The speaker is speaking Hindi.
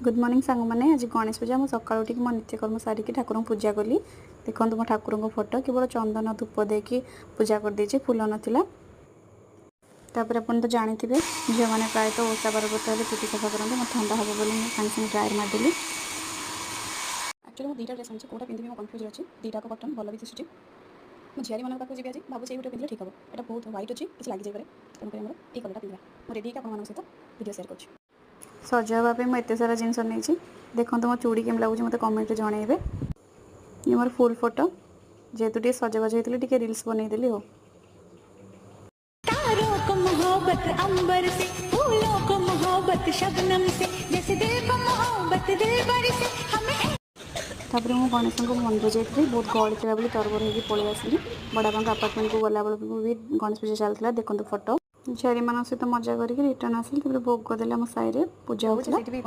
गुड मॉर्निंग सांग मैंने आज गणेश पूजा मुझे सका उठी मो नित्यकर्म सारिकी ठाकुर पूजा कली। देखो मो ठाकुर फोटो केवल चंदन धूप देकी पूजा कर देछि फूल नाला। तापर अपन तो जानी थे झील मैंने प्रायतः ओषा पर्वत हेल्ले चुटी सफा करते मत ठंडा हम बोली सागे सागे ड्रायर मारदेली। एक्चुअली मुझे दुईटा ड्रेस आनी कौटा पिंधि मैं कन्फ्यूज अच्छी दुईटा कटन भल भी दिशुची। मुझे झियारी मान पाक जी आज भाव से गोटे पिंधे ठीक हम यहाँ बहुत व्हाइट अच्छी किसी लग जाए तेणुक ये कलर पिंधा मुझे रेडी आप सहित वीडियो शेयर कर सजावाई मुझे एत सारा जिन नहीं देखो मो चूड़ी केम लगुच मत कमेंट जनइबे। ये मोर फुल फोटो जेहेतु टे सजबाज होती टे रिल्स बनईदेली हो। मोहब्बत अंबर से फूलों को मोहब्बत शबनम से जैसे दिल को मोहब्बत दिलबर से हमें। तापर मुझे गणेश को मंदिर जाइए बहुत गहली था बोली तरबर होगी पलि आसली बड़ापा आपार्टमेंट को गला बेलू भी गणेश पूजा चलता। देखो फोटो झियारी मान सहित मजा करके रिटर्न आसली भोग करदे आम साई पूजा होता।